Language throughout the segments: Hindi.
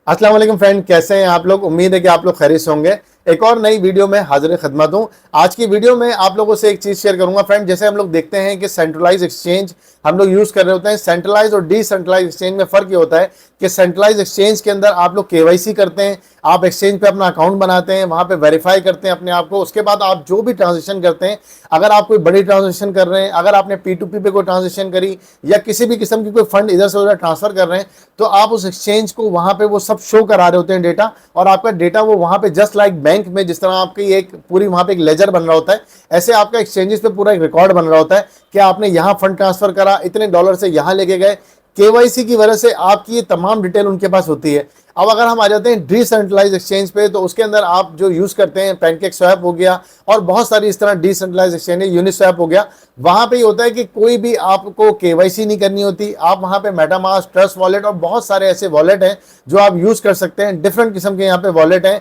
अस्सलाम वालेकुम फ्रेंड, कैसे हैं आप लोग। उम्मीद है कि आप लोग खैरियत से होंगे। एक और नई वीडियो में हाजिर खिदमत हूं। आज की वीडियो में आप लोगों से एक चीज़ शेयर करूंगा फ्रेंड। जैसे हम लोग देखते हैं कि सेंट्रलाइज एक्सचेंज हम लोग यूज़ कर रहे होते हैं। सेंट्रलाइज और डिसेंट्रलाइज एक्सचेंज में फ़र्क ये होता है कि सेंट्रलाइज एक्सचेंज के अंदर आप लोग केवाईसी करते हैं, आप एक्सचेंज पे अपना अकाउंट बनाते हैं, वहाँ पे वेरीफाई करते हैं अपने आप को। उसके बाद आप जो भी ट्रांजेक्शन करते हैं, अगर आप कोई बड़ी ट्रांजेक्शन कर रहे हैं, अगर आपने P2P पे कोई ट्रांजेक्शन करी या किसी भी किस्म की कोई फंड इधर से उधर ट्रांसफर कर रहे हैं, तो आप उस एक्सचेंज को वहाँ पे वो सब शो करा रहे होते हैं डेटा। और आपका डेटा वो वहाँ पे जस्ट लाइक बैंक में जिस तरह आपकी एक पूरी वहाँ पे एक लेजर बन रहा होता है, ऐसे आपका एक्सचेंजेस पे पूरा एक रिकॉर्ड बन रहा होता है कि आपने यहाँ फंड ट्रांसफर करा, इतने डॉलर से यहाँ लेके गए। केवाईसी की वजह से आपकी ये तमाम डिटेल उनके पास होती है। अब अगर हम आ जाते हैं डिसेंट्रलाइज एक्सचेंज पे, तो उसके अंदर आप जो यूज करते हैं पैनकेक स्वैप हो गया और बहुत सारी इस तरह डिसेंट्रलाइज एक्सचेंज है, यूनिस्वैप हो गया। वहां पे ये होता है कि कोई भी आपको केवाईसी नहीं करनी होती। आप वहां पे मेटामास्क, ट्रस्ट वॉलेट और बहुत सारे ऐसे वॉलेट हैं जो आप यूज कर सकते हैं। डिफरेंट किस्म के यहाँ पे वॉलेट हैं,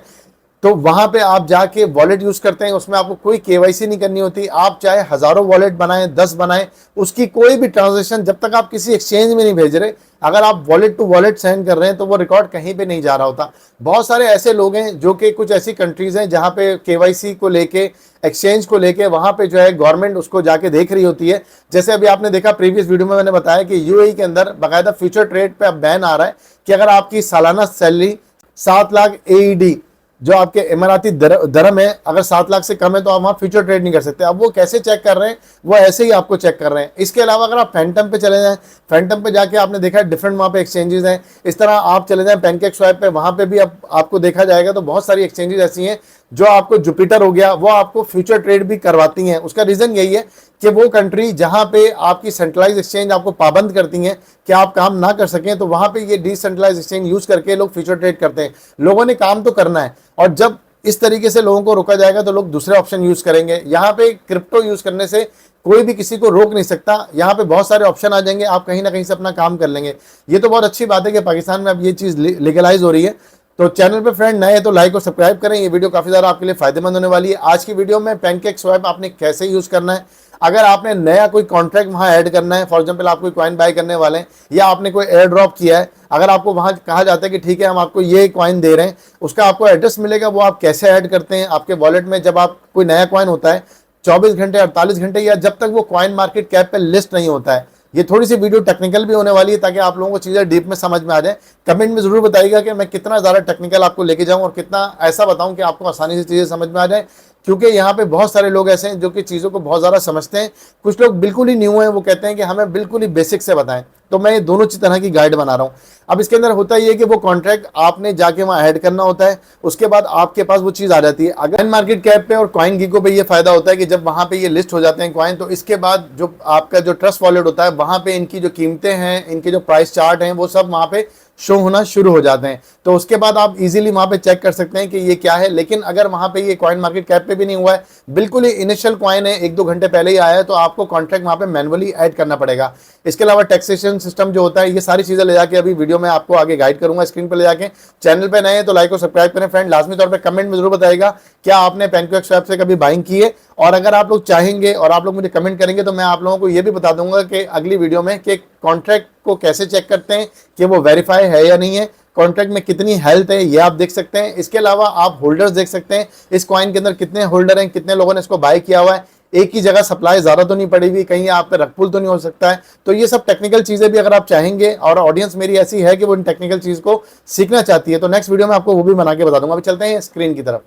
तो वहां पे आप जाके वॉलेट यूज करते हैं, उसमें आपको कोई केवाईसी नहीं करनी होती। आप चाहे हजारों वॉलेट बनाएं, 10 बनाएं, उसकी कोई भी ट्रांजेक्शन जब तक आप किसी एक्सचेंज में नहीं भेज रहे, अगर आप वॉलेट टू वॉलेट सेंड कर रहे हैं तो वो रिकॉर्ड कहीं पे नहीं जा रहा होता। बहुत सारे ऐसे लोग हैं जो कि कुछ ऐसी कंट्रीज हैं जहां पे केवाईसी को लेके, एक्सचेंज को लेके वहां पे जो है गवर्नमेंट उसको जाके देख रही होती है। जैसे अभी आपने देखा प्रीवियस वीडियो में मैंने बताया कि यूएई के अंदर बाकायदा फ्यूचर ट्रेड पे अब बैन आ रहा है कि अगर आपकी सालाना सैलरी 7 लाख AED जो आपके इमाराती दरम है, अगर 7 लाख से कम है तो आप वहाँ फ्यूचर ट्रेड नहीं कर सकते। अब वो कैसे चेक कर रहे हैं, वो ऐसे ही आपको चेक कर रहे हैं। इसके अलावा अगर आप फैंटम पे चले जाएं, फैंटम पे जाके आपने देखा है डिफरेंट वहाँ पे एक्सचेंजेस हैं। इस तरह आप चले जाएं पैनकेक स्वैप पे, वहाँ पे भी आपको देखा जाएगा तो बहुत सारी एक्सचेंजेस ऐसी हैं जो आपको, जुपिटर हो गया, वो आपको फ्यूचर ट्रेड भी करवाती हैं। उसका रीज़न यही है कि वो कंट्री जहां पे आपकी सेंट्रलाइज एक्सचेंज आपको पाबंद करती हैं कि आप काम ना कर सकें, तो वहां पे ये डिसेंट्रलाइज एक्सचेंज यूज करके लोग फ्यूचर ट्रेड करते हैं। लोगों ने काम तो करना है, और जब इस तरीके से लोगों को रोका जाएगा तो लोग दूसरे ऑप्शन यूज करेंगे। यहाँ पे क्रिप्टो यूज करने से कोई भी किसी को रोक नहीं सकता। यहाँ पे बहुत सारे ऑप्शन आ जाएंगे, आप कहीं ना कहीं से अपना काम कर लेंगे। ये तो बहुत अच्छी बात है कि पाकिस्तान में अब ये चीज़ लीगलाइज हो रही है। तो चैनल पे फ्रेंड नए हैं तो लाइक और सब्सक्राइब करें। ये वीडियो काफ़ी ज़्यादा आपके लिए फायदेमंद होने वाली है। आज की वीडियो में पैनकेक स्वैप आपने कैसे यूज़ करना है, अगर आपने नया कोई कॉन्ट्रैक्ट वहाँ ऐड करना है, फॉर एग्जांपल आप कोई कॉइन बाय करने वाले हैं या आपने कोई एयर ड्रॉप किया है, अगर आपको वहाँ कहा जाता है कि ठीक है हम आपको ये कॉइन दे रहे हैं, उसका आपको एड्रेस मिलेगा, वो आप कैसे ऐड करते हैं आपके वॉलेट में। जब आप कोई नया कॉइन होता है 24 घंटे 48 घंटे या जब तक वो कॉइन मार्केट कैप पे लिस्ट नहीं होता है। ये थोड़ी सी वीडियो टेक्निकल भी होने वाली है ताकि आप लोगों को चीज़ें डीप में समझ में आ जाए। कमेंट में जरूर बताइएगा कि मैं कितना ज़्यादा टेक्निकल आपको लेके जाऊं और कितना ऐसा बताऊं कि आपको आसानी से चीज़ें समझ में आ जाए, क्योंकि यहाँ पे बहुत सारे लोग ऐसे हैं जो कि चीज़ों को बहुत ज़्यादा समझते हैं। कुछ लोग बिल्कुल ही न्यू हैं, वो कहते हैं कि हमें बिल्कुल ही बेसिक से बताएं। तो मैं ये दोनों तरह की गाइड बना रहा हूँ। अब इसके अंदर होता ये है कि वो कॉन्ट्रैक्ट आपने जाके वहाँ ऐड करना होता है, उसके बाद आपके पास वो चीज़ आ जाती है। अगर मार्केट कैप पे और कॉइन गीको पे ये फायदा होता है कि जब वहाँ पे ये लिस्ट हो जाते हैं कॉइन, तो इसके बाद जो आपका जो ट्रस्ट वॉलेट होता है, वहाँ पे इनकी जो कीमतें हैं, इनके जो प्राइस चार्ट हैं, वो सब वहाँ पे शो होना शुरू हो जाते हैं। तो उसके बाद आप इजीली वहाँ पे चेक कर सकते हैं कि ये क्या है। लेकिन अगर वहाँ पे ये कॉइन मार्केट कैप पे भी नहीं हुआ है, बिल्कुल ही इनिशियल कॉइन है, 1-2 घंटे पहले ही आया है, तो आपको कॉन्ट्रैक्ट वहाँ पे मैनुअली ऐड करना पड़ेगा। इसके अलावा टैक्सेशन सिस्टम जो होता है, ये सारी चीज़ें ले जाके अभी वीडियो में आपको आगे गाइड करूंगा स्क्रीन पर ले जाके। चैनल पर नए हैं तो लाइक और सब्सक्राइब करें फ्रेंड। लाजमी तौर पर कमेंट में जरूर बताइएगा क्या आपने पैनकेक स्वैप से कभी बाइंग की है, और अगर आप लोग चाहेंगे और आप लोग मुझे कमेंट करेंगे तो मैं आप लोगों को ये भी बता दूंगा कि अगली वीडियो में कि कॉन्ट्रैक्ट को कैसे चेक करते हैं कि वो वेरीफाई है या नहीं है, कॉन्ट्रैक्ट में कितनी हेल्थ है, ये आप देख सकते हैं। इसके अलावा आप होल्डर्स देख सकते हैं, इस कॉइन के अंदर कितने होल्डर हैं, कितने लोगों ने इसको बाय किया हुआ है, एक ही जगह सप्लाई ज़्यादा तो नहीं पड़ी हुई, कहीं आप पे रखपुल तो नहीं हो सकता है। तो ये सब टेक्निकल चीज़ें भी अगर आप चाहेंगे, और ऑडियंस मेरी ऐसी है कि वो इन टेक्निकल चीज़ को सीखना चाहती है, तो नेक्स्ट वीडियो में आपको वो भी बना के बता दूंगा। अभी चलते हैं स्क्रीन की तरफ।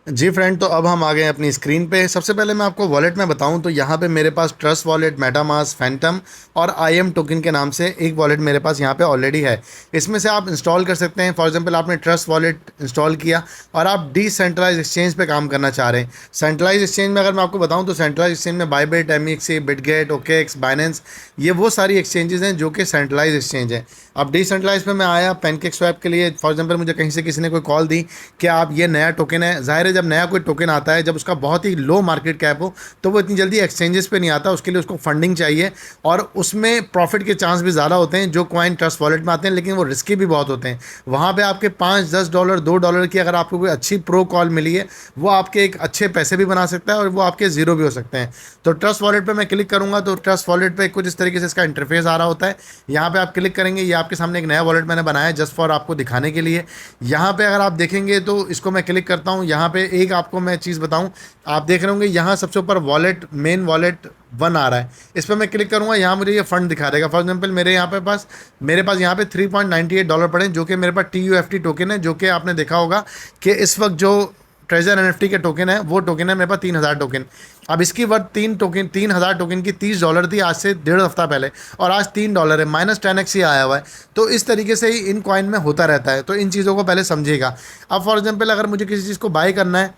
जी फ्रेंड, तो अब हम आ गए अपनी स्क्रीन पे। सबसे पहले मैं आपको वॉलेट में बताऊं तो यहाँ पे मेरे पास ट्रस्ट वॉलेट, मेटामास्क, फैंटम और IM टोकन के नाम से एक वॉलेट मेरे पास यहाँ पे ऑलरेडी है। इसमें से आप इंस्टॉल कर सकते हैं। फॉर एग्जांपल आपने ट्रस्ट वॉलेट इंस्टॉल किया और आप डिसेंट्रलाइज एक्सचेंज पे काम करना चाह रहे हैं। सेंट्रलाइज एक्सचेंज में अगर मैं आपको बताऊँ तो सेंट्रलाइज एक्सचेंज में Bybit, MXC, Bitget, OKX, Binance, ये वो सारी एक्सचेंजेस हैं जो कि सेंट्रलाइज एक्सचेंज है। अब डिसेंट्रलाइज में मैं आया पैनकेक स्वैप के लिए। फॉर एग्जांपल मुझे कहीं से किसी ने कोई कॉल दी कि आप ये नया टोकन है। ज़ाहिर है जब नया कोई टोकन आता है, जब उसका बहुत ही लो मार्केट कैप हो, तो वो इतनी जल्दी एक्सचेंजेस पे नहीं आता। उसके लिए उसको फंडिंग चाहिए और उसमें प्रॉफिट के चांस भी ज़्यादा होते हैं जो कॉइन ट्रस्ट वॉलेट में आते हैं, लेकिन वो रिस्की भी बहुत होते हैं। वहाँ पे आपके $5-10 $2 की अगर आपको कोई अच्छी प्रो कॉल मिली है, वो आपके एक अच्छे पैसे भी बना सकता है और वो आपके ज़ीरो भी हो सकते हैं। तो ट्रस्ट वॉलेट पर मैं क्लिक करूँगा तो ट्रस्ट वॉलेट पर कुछ इस तरीके से इसका इंटरफेस आ रहा होता है। यहाँ पर आप क्लिक करेंगे, ये आपके आपके सामने एक नया वॉलेट मैंने बनाया है जस्ट फॉर आपको दिखाने के लिए। यहाँ पे अगर आप देखेंगे तो इसको मैं क्लिक करता हूँ। यहाँ पे एक आपको मैं चीज़ बताऊँ, आप देख रहे होंगे यहाँ सबसे ऊपर वॉलेट, मेन वॉलेट 1 आ रहा है। इस पर मैं क्लिक करूँगा, यहाँ मुझे ये फंड दिखा देगा। फॉर एग्जांपल मेरे पास यहाँ पे $3.98 पड़े, जो कि मेरे पास TUFT टोकन है, जो कि आपने देखा होगा कि इस वक्त जो ट्रेजर NFT के टोकन है वो टोकन है मेरे पास 3000 टोकन। अब इसकी वर्थ 3000 टोकन की $30 थी आज से 1.5 हफ्ता पहले, और आज $3 है, -10x ही आया हुआ है। तो इस तरीके से ही इन कॉइन में होता रहता है, तो इन चीज़ों को पहले समझिएगा। अब फॉर एग्जांपल अगर मुझे किसी चीज़ को बाय करना है,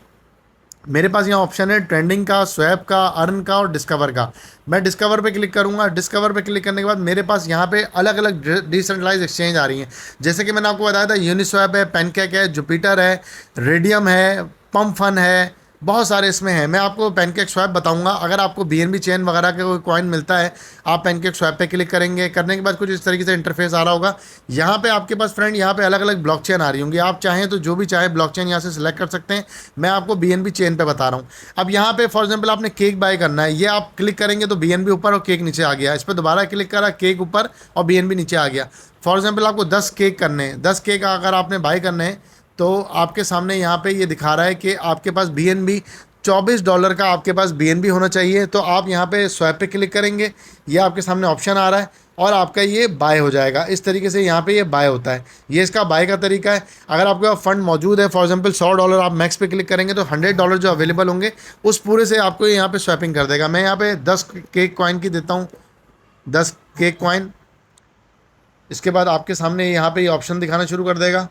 मेरे पास यहाँ ऑप्शन है ट्रेंडिंग का, स्वैप का, अर्न का और डिस्कवर का। मैं डिस्कवर पे क्लिक करूँगा। डिस्कवर पे क्लिक करने के बाद मेरे पास यहाँ पे अलग अलग डिसेंट्रलाइज एक्सचेंज आ रही हैं। जैसे कि मैंने आपको बताया था, यूनिस्वैप है, पैनकेक है, जुपिटर है, रेडियम है, पम्प फन है, बहुत सारे इसमें हैं। मैं आपको पैनकेक स्वैप बताऊंगा। अगर आपको BNB चेन वगैरह का कोई कॉइन मिलता है, आप पैनकेक स्वैप पे क्लिक करेंगे, करने के बाद कुछ इस तरीके से इंटरफेस आ रहा होगा। यहाँ पे आपके पास फ्रेंड यहाँ पे अलग अलग ब्लॉकचेन आ रही होंगी। आप चाहें तो जो भी चाहे ब्लॉकचेन यहाँ से सिलेक्ट कर सकते हैं। मैं आपको BNB चेन पे बता रहा हूँ। अब यहाँ पे फॉर एग्जाम्पल आपने केक बाय करना है, ये आप क्लिक करेंगे तो BNB ऊपर और केक नीचे आ गया। इस पर दोबारा क्लिक करा, केक ऊपर और BNB नीचे आ गया। फॉर एग्जाम्पल आपको 10 केक करने हैं, 10 केक अगर आपने बाय करने हैं तो आपके सामने यहाँ पे ये दिखा रहा है कि आपके पास BNB $24 का आपके पास BNB होना चाहिए। तो आप यहाँ पे स्वैप पे क्लिक करेंगे, ये आपके सामने ऑप्शन आ रहा है और आपका ये बाय हो जाएगा। इस तरीके से यहाँ पे ये बाय होता है। ये इसका बाय का तरीका है। अगर आपके पास फंड मौजूद है, फॉर एग्जांपल $100 आप मैक्स पे क्लिक करेंगे तो $100 जो अवेलेबल होंगे उस पूरे से आपको यहाँ पे स्वैपिंग कर देगा। मैं यहाँ पे 10 केक कॉइन की देता हूँ, 10 केक कॉइन। इसके बाद आपके सामने यहाँ पे ये ऑप्शन दिखाना शुरू कर देगा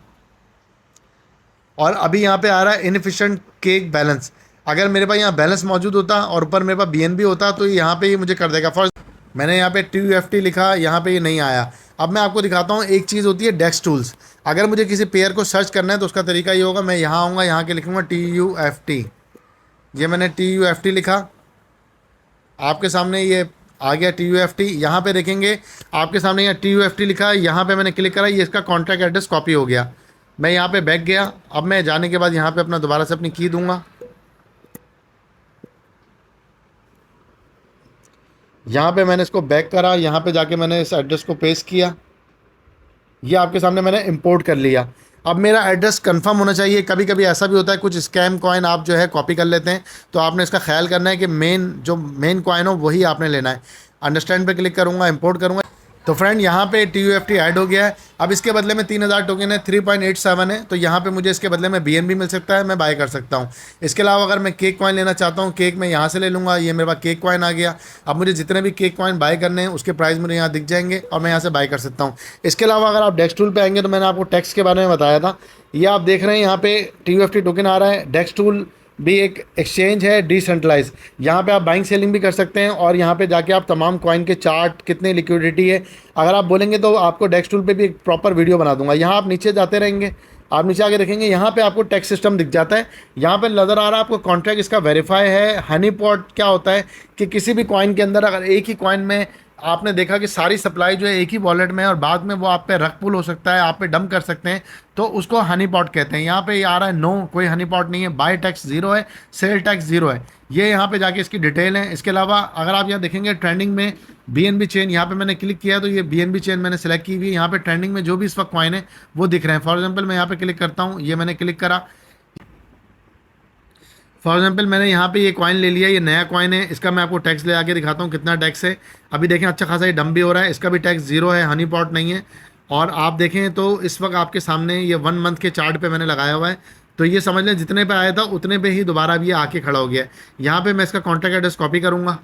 और अभी यहाँ पे आ रहा है इनएफिशिएंट केक बैलेंस। अगर मेरे पास यहाँ बैलेंस मौजूद होता और ऊपर मेरे पास BNB होता तो यहाँ पे ये मुझे कर देगा। मैंने यहाँ पे TUFT लिखा, यहाँ पे ये नहीं आया। अब मैं आपको दिखाता हूँ, एक चीज़ होती है डेक्स टूल्स। अगर मुझे किसी पेयर को सर्च करना है तो उसका तरीका ये होगा, मैं यहाँ आऊँगा, यहाँ के लिखूँगा TUFT। ये मैंने TUFT लिखा, आपके सामने ये आ गया TUFT। यहाँ पे देखेंगे आपके सामने यहाँ TUFT लिखा है, यहाँ पे मैंने क्लिक करा, ये इसका कॉन्टैक्ट एड्रेस कॉपी हो गया। मैं यहाँ पे बैक गया। अब मैं जाने के बाद यहाँ पे अपना दोबारा से अपनी की दूंगा। यहाँ पे मैंने इसको बैक करा, यहाँ पे जाके मैंने इस एड्रेस को पेस्ट किया, ये आपके सामने मैंने इंपोर्ट कर लिया। अब मेरा एड्रेस कंफर्म होना चाहिए। कभी कभी ऐसा भी होता है कुछ स्कैम कॉइन आप जो है कॉपी कर लेते हैं, तो आपने इसका ख्याल करना है कि मेन कॉइन हो वही आपने लेना है। अंडरस्टैंड पे क्लिक करूँगा, इंपोर्ट करूँगा। तो फ्रेंड यहाँ पे TUFT ऐड हो गया है। अब इसके बदले में 3000 टोकन है, 3.87 है, तो यहाँ पे मुझे इसके बदले में BNB मिल सकता है, मैं बाय कर सकता हूँ। इसके अलावा अगर मैं केक कॉइन लेना चाहता हूँ, केक मैं यहाँ से ले लूँगा। ये मेरे पास केक कॉइन आ गया। अब मुझे जितने भी केक कॉइन बाय करने हैं उसके प्राइस मुझे यहाँ दिख जाएंगे और मैं यहाँ से बाय कर सकता हूँ। इसके अलावा अगर आप डेक्स टूल पर आएंगे तो मैंने आपको टैक्स के बारे में बताया था। ये आप देख रहे हैं यहाँ पे TUFT टोकन आ रहा है। डेक्स टूल भी एक एक्सचेंज है डिसेंट्रलाइज। यहाँ पे आप बाइंग सेलिंग भी कर सकते हैं और यहाँ पे जाके आप तमाम कॉइन के चार्ट, कितने लिक्विडिटी है, अगर आप बोलेंगे तो आपको डेक्स टूल पे भी एक प्रॉपर वीडियो बना दूंगा। यहाँ आप नीचे जाते रहेंगे, आप नीचे आके देखेंगे यहाँ पे आपको टैक्स सिस्टम दिख जाता है। यहाँ पे नज़र आ रहा है आपको कॉन्ट्रैक्ट, इसका वेरीफाई है। हनी पॉट क्या होता है कि किसी भी कॉइन के अंदर अगर एक ही कॉइन में आपने देखा कि सारी सप्लाई जो है एक ही वॉलेट में है और बाद में वो आप पे रख पुल हो सकता है, आप पे डंप कर सकते हैं, तो उसको हनी पॉट कहते हैं। यहाँ पे ये आ रहा है नो, कोई हनी पॉट नहीं है। बाय टैक्स 0 है, सेल टैक्स 0 है। ये यहाँ पे जाके इसकी डिटेल है। इसके अलावा अगर आप यहाँ देखेंगे ट्रेंडिंग में BNB चेन, यहाँ पे मैंने क्लिक किया तो ये BNB चेन मैंने सेलेक्ट की हुई है। यहाँ पे ट्रेंडिंग में जो भी इस वक्त कॉइन है वो दिख रहे हैं। फॉर एग्जाम्पल मैं यहाँ पे क्लिक करता हूँ, ये मैंने क्लिक करा। फॉर एग्जाम्पल मैंने यहाँ पे ये कॉइन ले लिया, ये नया कॉइन है। इसका मैं आपको टैक्स ले आके दिखाता हूँ कितना टैक्स है। अभी देखें अच्छा खासा ये डंप भी हो रहा है, इसका भी टैक्स 0 है, हनी पॉट नहीं है। और आप देखें तो इस वक्त आपके सामने ये 1 मंथ के चार्ट पे मैंने लगाया हुआ है, तो ये समझ लें जितने पे आया था उतने पे ही दोबारा भी ये आके खड़ा हो गया है। यहाँ पे मैं इसका कॉन्टैक्ट एड्रेस कॉपी करूँगा,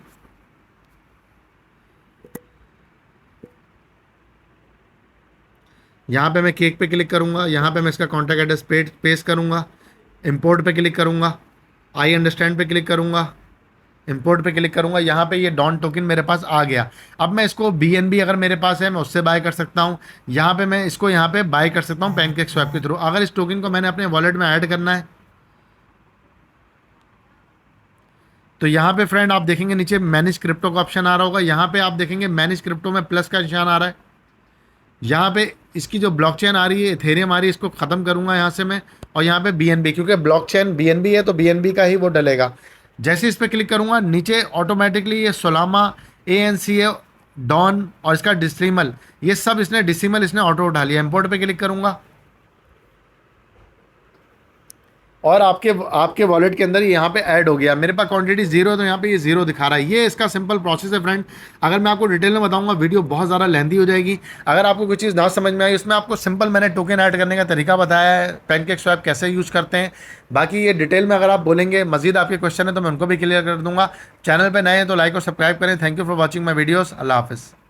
यहाँ पे मैं केक पे क्लिक करूँगा, यहाँ पे मैं इसका कॉन्टैक्ट एड्रेस पेस्ट करूँगा, इंपोर्ट पे क्लिक करूँगा, आई अंडरस्टैंड पे क्लिक करूँगा, इंपोर्ट पे क्लिक करूँगा। यहाँ पे ये डॉन टोकन मेरे पास आ गया। अब मैं इसको BNB अगर मेरे पास है मैं उससे बाय कर सकता हूँ। यहाँ पे मैं इसको यहाँ पे बाय कर सकता हूँ पैनकेक स्वैप के थ्रू। अगर इस टोकन को मैंने अपने वॉलेट में ऐड करना है तो यहाँ पे फ्रेंड आप देखेंगे नीचे मैनेज क्रिप्टो का ऑप्शन आ रहा होगा। यहाँ पे आप देखेंगे मैनेज क्रिप्टो में प्लस का निशान आ रहा है। यहाँ पे इसकी जो ब्लॉकचेन आ रही है इथेरियम आ रही है, इसको ख़त्म करूँगा यहाँ से मैं, और यहाँ पे BNB, क्योंकि ब्लॉकचेन BNB है तो BNB का ही वो डलेगा। जैसे इस पर क्लिक करूँगा नीचे ऑटोमेटिकली ये सोलामा ANC डॉन और इसका डिसिमल, ये सब इसने डिसिमल इसने ऑटो उठा लिया। इंपोर्ट पे क्लिक करूंगा और आपके आपके वॉलेट के अंदर यहाँ पे ऐड हो गया। मेरे पास क्वांटिटी जीरो है तो यहाँ पे ये जीरो दिखा रहा है। ये इसका सिंपल प्रोसेस है फ्रेंड। अगर मैं आपको डिटेल में बताऊंगा वीडियो बहुत ज़्यादा लेंथी हो जाएगी। अगर आपको कोई चीज़ ना समझ में आई, उसमें आपको सिंपल मैंने टोकन ऐड करने का तरीका बताया है, पैनकेक स्वैप कैसे यूज़ करते हैं। बाकी ये डिटेल में अगर आप बोलेंगे, मजीद आपके क्वेश्चन है तो मैं उनको भी क्लियर कर दूंगा। चैनल पर नए हैं तो लाइक और सब्सक्राइब करें। Thank you for watching my videos. अल्लाह हाफिज़।